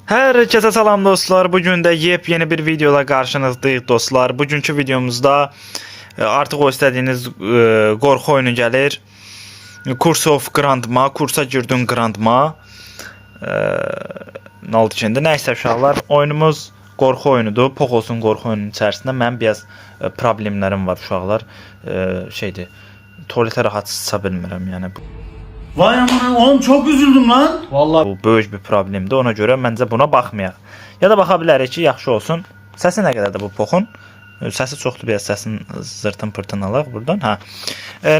Herkese salam dostlar. Bugün de yepyeni bir videoda karşınızdayız dostlar. Bugünkü videomuzda artık o istediğiniz korku oyunu gelir. Curse of Grandma, kursa girdin Grandma. Ne oldu şimdi? Neyse uşaqlar, oyunumuz korku oyunudur. Pocosun korku oyununun içerisinde mən biraz problemlerim var uşaqlar. Şeydir. Tuvaletə rahat sıça bilmirəm yəni. Vay amına oğlum çok üzüldüm lan. Vallahi bu böyük bir problemdir. Ona görə məncə buna baxmayaq. Ya da baxa bilərik ki, yaxşı olsun. Səsi nə qədərdir bu Poxun? Səsi çoxdur, biraz səsin zırtın pırtın alaq buradan. Hə.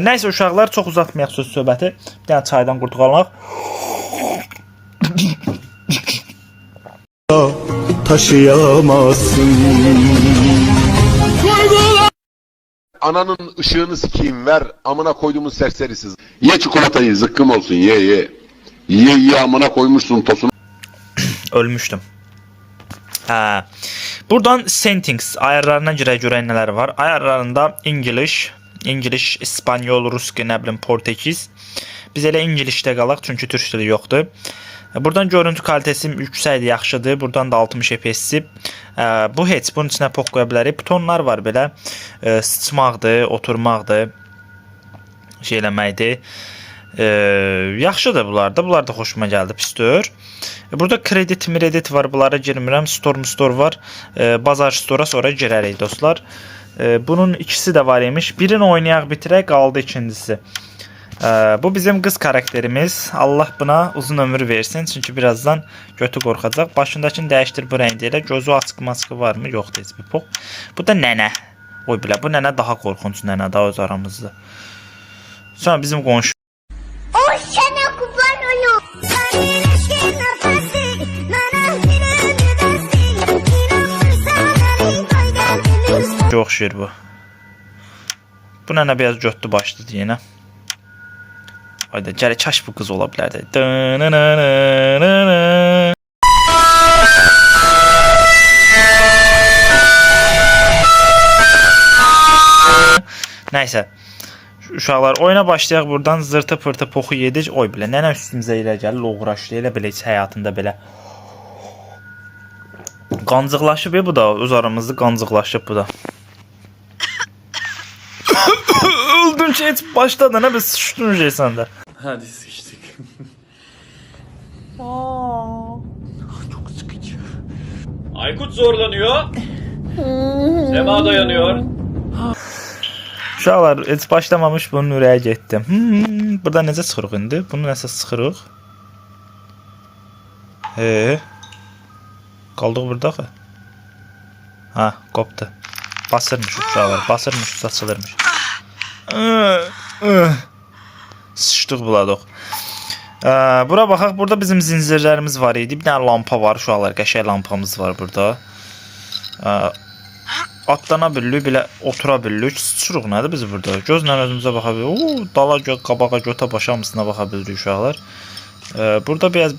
Nəysə uşaqlar, çox uzatmayaq söz söhbəti. Bir dənə çaydan qurtuqalaq. Taşıyamazsın. Ananın ışığını sikeyim ver. Amına koyduğumuz serserisiz. Ye çikolatayı zıkkım olsun ye ye. Ye amına koymuşsun tosunu. Ölmüşdüm. Hə. Buradan settings ayarlarına görə nələr var? Ayarlarında English, İspanyol, Ruski, nə bilim Portekiz. Biz elə İngilişdə qalaq çünki türk dili yoxdur. Buradan görüntü kalitesi yüksəkdir, yaxşıdır. Buradan da 60 FPS. Bu heç bunun içinə pox qoya bilərik. Butonlar var belə. Sıçmaqdır, oturmaqdır. Şey eləməkdir. Yaxşıdır bunlar da. Bunlar da xoşuma gəldi, pisdir. Burada kredit var. Bunlara girmirəm. Store var. Bazar store'a sonra girərik dostlar. Bunun ikisi də var imiş. Birini oynayaq bitirək, qaldı ikincisi. Bu bizim kız karakterimiz. Allah buna uzun ömür versin. Çünkü birazdan götü qorxacaq. Başındakini dəyişdir bu rəngdə. Gözü açıq maskı var mı? Yoxdur heç bir pox. Bu da nənə. Oy bilə, bu nənə daha qorxunç nənə daha öz aramızda. Sonra bizim qonşu. O sənə qurban olum. Çox şir bu. Bu nənə biraz götdü başladı yenə. Hayda, gələ kaş bu qız ola bilərdi. Nəysə. Uşaqlar, oyuna başlayaq buradan. Zırtı pırtı poxu yedik. Oy bilə, nənə üstümüzə ilə gəlir, oğraşdı. Elə belə heç həyatında belə. Qancıqlaşıb bu da, öz aramızda qancıqlaşıb bu da. Öldüm ki heç başladı, nə bir sıçdın şey səndə. Hadi sıçtık. Çok sıkıcı. Aykut zorlanıyor. Sema dayanıyor. Uşaqlar, heç başlamamış bunun ürəyə getdim. Burada necə çıxırıq indi? Bunu nəsə sıxırıq. Qaldıq burada axı. Ha, qopdu. Basırmış uşaqlar, basırmış, açılırmış. Sıçdıq buladıq. Bura baxaq, burada bizim zincirlərimiz var idi. Bir dənə lampa var uşaqlar, qəşəng lampamız var burada. Atlana bilirik, belə otura bilirik. Sıçırıq nədir biz burada? Gözlə özümüzə baxa bilirik. Dala, qabağa, götə, başa hamısına baxa bilirik uşaqlar. Burada biraz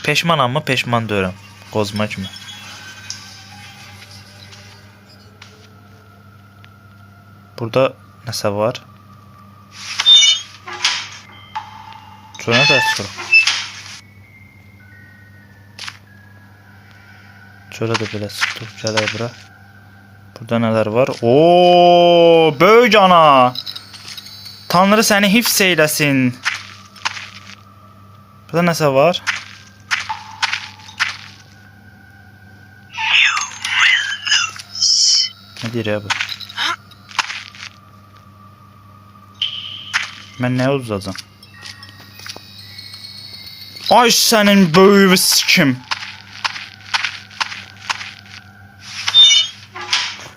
peşmanam mı? Peşman deyirəm. Qozma kimi. Burada nəsə var? Çölə də çıxırıq. Çölə də belə çıxdıq. Gələk bura. Burada nələr var? Ooo, böyük ana. Tanrı səni hifz eyləsin. Burada nəsə var? Nə deyir ya bu? Mən nəyə uzacam? Ay sənin böyüyü sikim.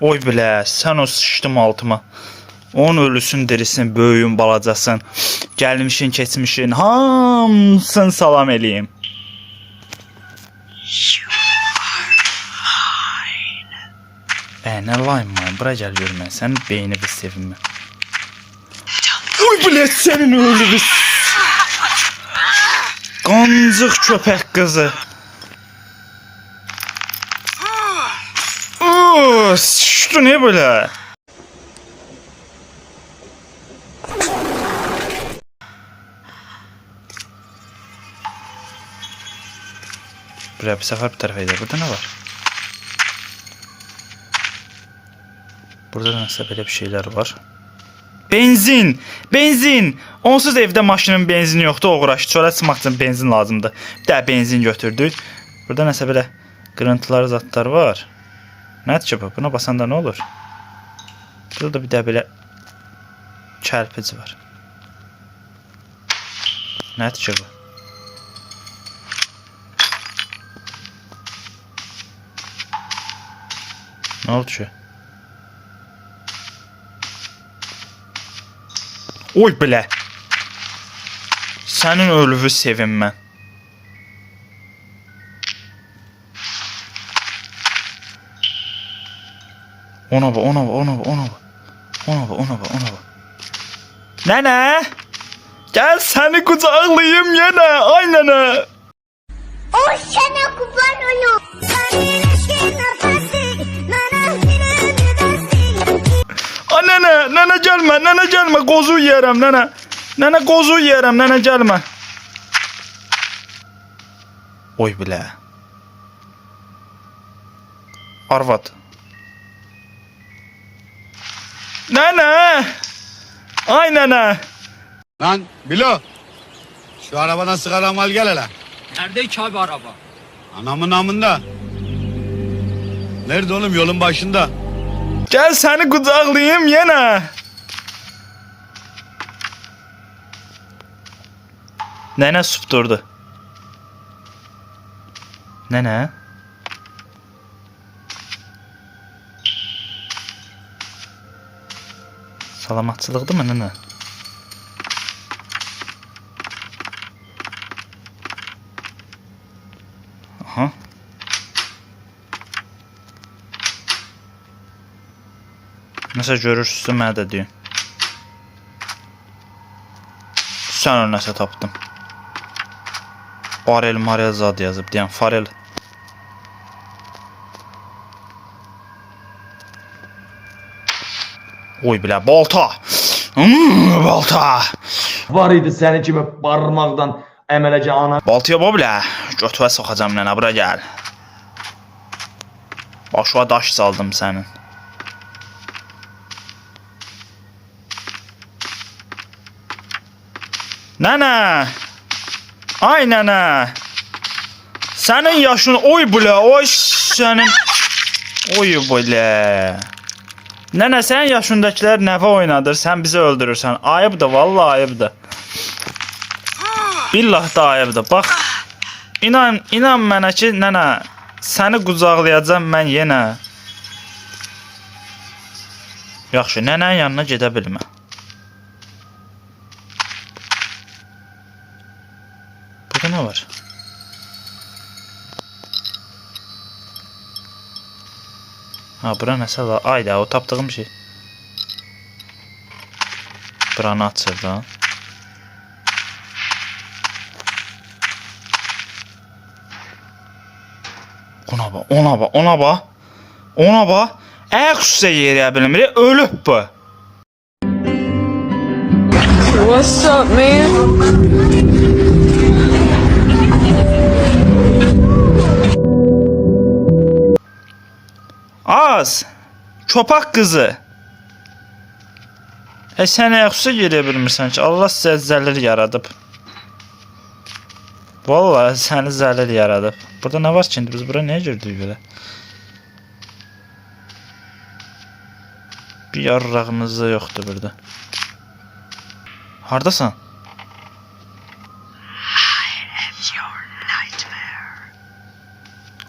Oy bilə, sən o sıçdım altıma. Onun ölüsün dirisin, böyüyün balacasın. Gəlmişin, keçmişin, hamısını salam eləyim. Nə layım mən, bura gəl gör mən, sənin beyni bir sevinmə. Oy bilə, sənin ölü bir qancıq köpək qızı. Sıçdı ne böyle? Buraya bir sefer bir tarafa gidelim. Burada ne var? Burada nasıl böyle bir şeyler var. Benzin! Benzin! Onsuz evdə maşının benzini yoxdur. Uğraşdı. Çölə çıxmaq üçün benzin lazımdır. Bir daha benzin götürdük. Burada nəsə belə qırıntılar, zatlar var. Nədir ki bu? Buna basanda nə olur? Burada da bir daha belə çərpici var. Nədir ki bu? Nə oldu ki? Oy belə. Sənin ölüvü sevim mən. Ona bax, ona bax, ona bax, ona bax. Ona bax, ona bax, ona bax. Nənə! Gəl səni qucaqlayım yenə, ay nənə! O sana kurban olayım. Ay nənə, nənə gəlmə, qozu yeyərəm, nənə. Nənə qozu yeyərəm, nənə gəlmə. Oy bilə. Arvad. Nənə! Ay nənə! Lan Bilo. Şu arabadan sigara al gel hele. Nerede ki abi araba? Anamın namında. Nerede oğlum yolun başında. Gəl səni qucaqlayım yenə. Nənə supturdu. Nənə? Salamatçılıqdır mı nənə? Aha. Nəsə görürsünüz, mənə də deyin. Sən o nəsə tapdım. Barel Marel zad yazıb deyən Farel. Oy bilə balta. Balta. Var idi səni kimi barmaqdan əmələcə ana. Baltaya bax bilə. Götürə soxacam nənə, bura gəl. Başıma daş saldım sənin. Nənə. Ay nənə. Sənin yaşın oy bilə, oy sənin. Oy bilə. Nənə, sənin yaşındakilər nəvə oynadır, sən bizi öldürürsən. Ayıbdır, vallahi ayıbdır. Billah da ayıbdır. Bax, inan mənə ki, nənə, səni qucaqlayacam mən yenə. Yaxşı, nənənin yanına gedə bilmə. Burada nə var? Ha, bura nəsə var? Ayda, o tapdığım şey. Buranı açır da. Ona bax, ona bax, ona bax. Ona bax. Ayaq üstə yeriyə bilmir, ölüb bu. What's up, man? Az. Çopak qızı. Sən ayaq üstə yeriyə bilmirsən ki, Allah sizə zəlil yaradıb. Vallahi səni zəlil yaradıb. Burada nə var ki, indi biz bura niyə girdik belə? Bir yarrağımız da yoxdur burada. Hardasan?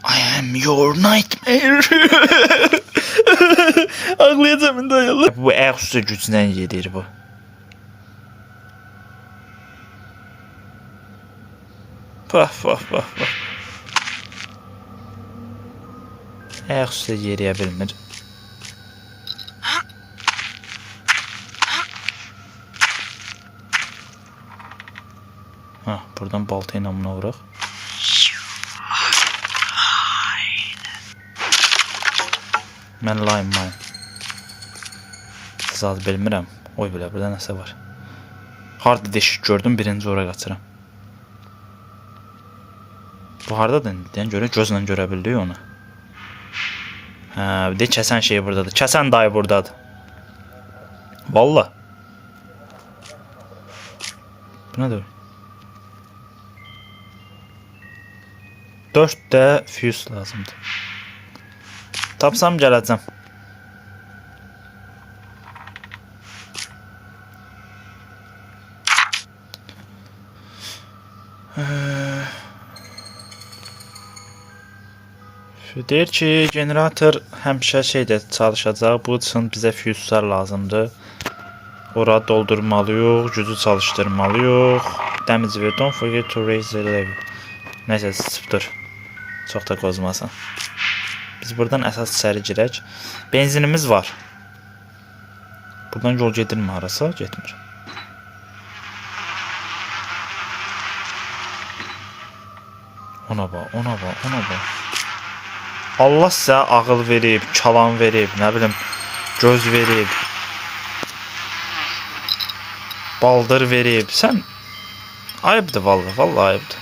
I am your nightmare. Ağlayacağım indi ayarlar. Bu ayaq üstə güclə yedir bu. Bax, bax, bax, bax. Ayaq üstə yeriyə bilmir. Ha, buradan balta ilə buna vuraq. Mən layım. Zat bilmirəm. Oy belə, burada nəsə var. Harda deşik gördüm, birinci ora qaçıram. Bu hardadır indidən görə gözlə görə bildik onu. Hə, bir də kəsən şey burdadır. Kəsən dayı burdadır. Valla. Bu nədir? 4 də fuse lazımdır. Tapsam gələcəm. Deyir ki, generator həmişə şeydə çalışacaq. Bu üçün bizə füzlər lazımdır. Ora doldurmalıyıq, gücü çalışdırmalıyıq. Damage ver, don't forget to raise the level. Nəysə, sıfır. Çox da qozmasın. Biz buradan əsas içəri girək. Benzinimiz var. Buradan yol gedirmi harasa? Getmir. Ona bax, ona bax, ona bax. Allah sizə ağıl verib, kalan verib, nə bilim, göz verib, baldır verib. Sən ayıbdır vallahi, vallahi ayıbdır.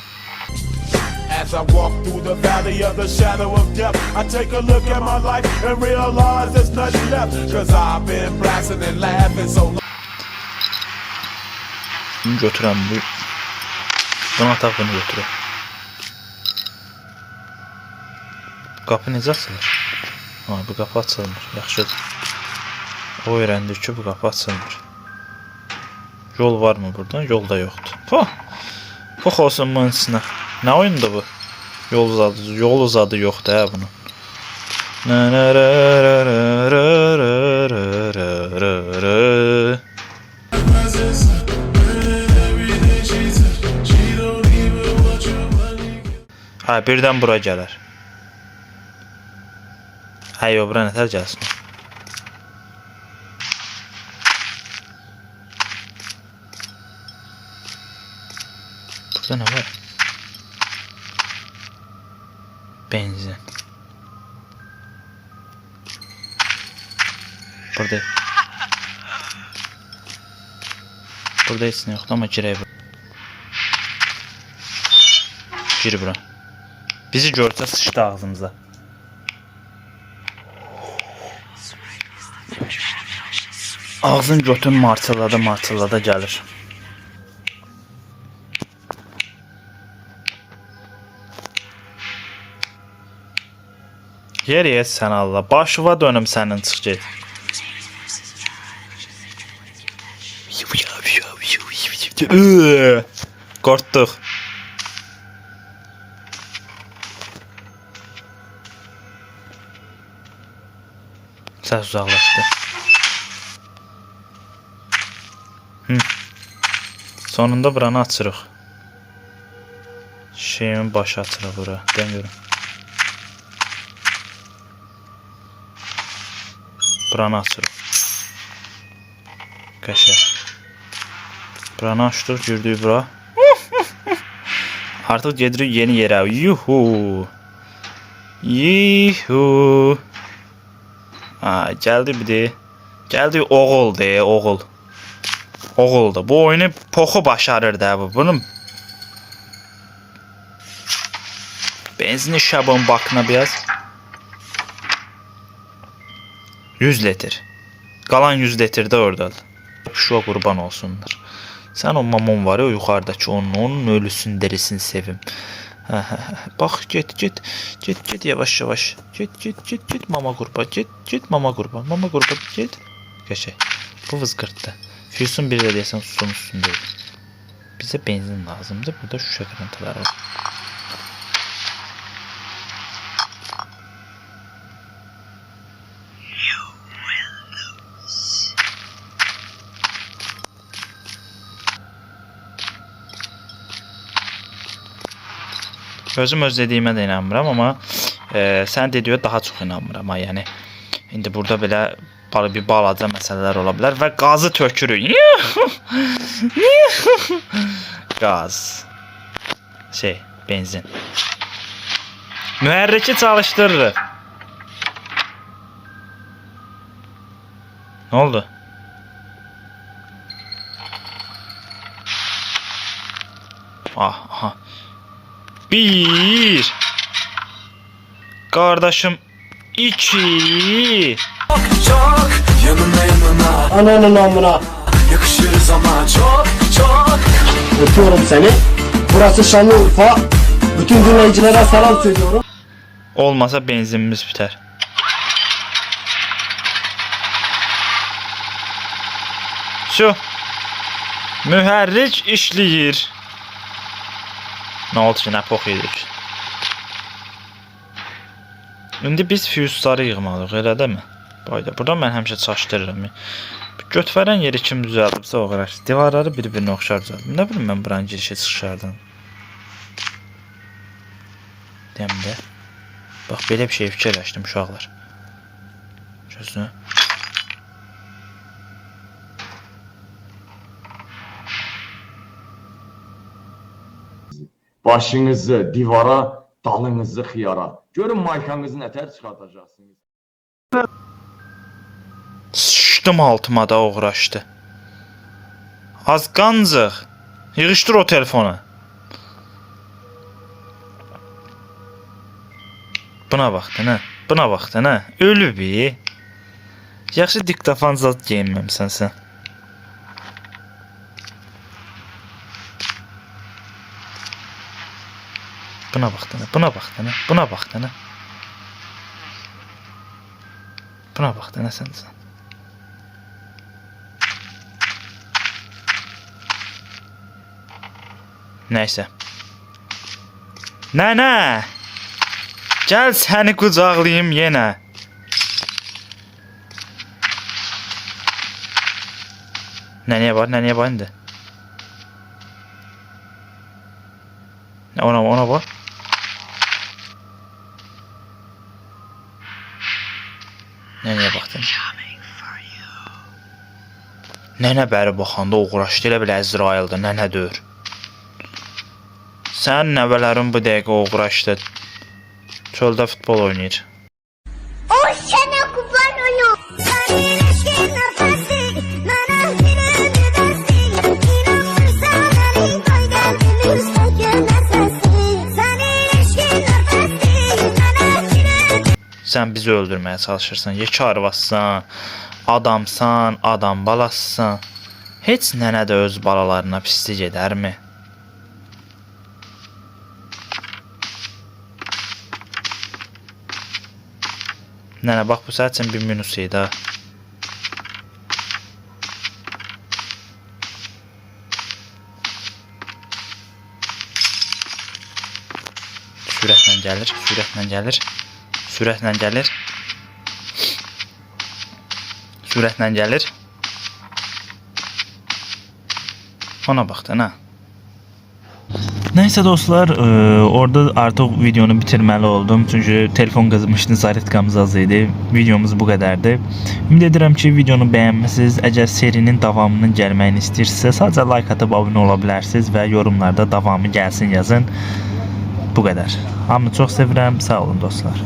As I walk through the valley of the shadow of death, I take a look at my life and realize there's nothing left. Cause I've been blasting and laughing so long. Bunu götürəm, bunu ataq, bunu götürəm. Qapı necə açılır? Ha, bu qapı açılmır. Yaxşıdır. O öyrəndik ki, bu qapı açılmır. Yol var mı buradan? Yol da yoxdur. Pox olsun bunun içinə. Nə oyundur bu? Yol uzadı yoxdur hə bunun. Ha, birdən bura gələr. Hə, yox, bura nətər gəlsin. Burada nə var? Benzin. Burada. Burada heç nə yoxdur, amma girək bura. Gir bura. Bizi görsə sıçdı ağzımıza. Ağzın götün marçılada gəlir. Yeriyə sən Allah. Başıva dönüm sənin, çıx get. Qorxduq. Səs uzaqlaşdı. Sonunda buranı açırıq. Şeyimin başı açırıq bura. Dən görüm. Buranı açırıq. Qəşəng. Buranı açdıq, girdik bura. Artıq gedirik yeni yerə. Yuhu. Yuhu. Ha, gəldi bir de. Gəldi oğul de, oğul. Oğuldu. Bu oyunu poxu başarır da bu. Bunun benzin şabın bakına biraz. 100 litr. Qalan 100 litr də oradadır. Şuna qurban olsunlar. Sən o mamon var ya, o yuxarıdakı onun ölüsün derisini sevim. Bax, get yavaş yavaş. Get mama qurban, get mama qurban. Mama qurban, get. Qəşəng. Bu vızqırtdı. Fuse'un biri də deyəsən susun üstündəydi. Bizə benzin lazımdır. Burada şüşə qırıntıları var. Özüm öz dediyimə də inanmıram, amma sən dediyə daha çox inanmıram. Yəni indi burada belə bir balaca məsələlər ola bilər və qazı tökürük. Qaz. Benzin. Mühərriki çalışdırırıq. Nə oldu? Aha. 1. Kardeşim 2. Çok yanına yanına Ananın amına. yakışırız ama çok çok. Öpüyorum seni. Burası Şanlıurfa. Bütün dinleyicilere selam söylüyorum. Olmasa benzinimiz biter. Şu. Mühərrik işləyir. Nə oldu ki, nə pox yedik. İndi biz füyuzları yığmalıyıq, elə deyilmi? Bayda, burada mən həmişə çaşdırıram. Götürən yeri kim düzəldibsə o qədər. Divarları bir-birinə oxşar düzəldim. Nə bilim mən buranın girişə çıxışlardan. Demdə. Bax, belə bir şey fikirləşdim uşaqlar. Gözünü. Başınızı divara, dalınızı xiyara. Görün maykanızı nətər çıxartacaqsınız. Sıçdım altıma da uğraşdı. Az qancıq. Yığışdır o telefonu. Buna bax da nə? Buna bax da nə? Ölüb. Yaxşı diktafon zat geyinməmsən sən. Buna bax da nə? Buna bax da nə? Buna bax da nə? Buna bax da nə sən? Nəysə. Nənə! Gəl səni qucaqlayım yenə. Nənəyə var indi. Ona var. Nənəyə baxdım. Nənə bəri baxanda uğraşdı, elə belə Əzraildir, nənə dör. Sən nəvələrin bu dəqiqə uğraşdı. Çöldə futbol oynayır. O sana kurban olayım. Senin eşkin nefesi, bana gününü versin. İnanırsan elin koydan üstteki nefesi. Senin eşkin nefesi, bana gününü. Sən bizi öldürməyə çalışırsan. Yekə arvassan, adamsan, adam balassan. Heç nənə də öz balalarına pislik edərmi? Nənə bax bu sənin üçün bir minus idi ha. Sürətlə gəlir, sürətlə gəlir. Sürətlə gəlir. Sürətlə gəlir. Ona bax da, nə? Neyse dostlar, orada artık videonu bitirməli oldum. Çünkü telefon qızmışdı, zaretkamız az idi. Videomuz bu qədərdir. Ümid edirəm ki, videonu bəyənmisiniz. Əgər serinin davamının gəlməyini istəyirsinizsə, sadəcə like atıb abunə ola bilərsiniz və yorumlarda davamı gəlsin yazın. Bu qədər. Hamını çox sevirəm. Sağ olun dostlar.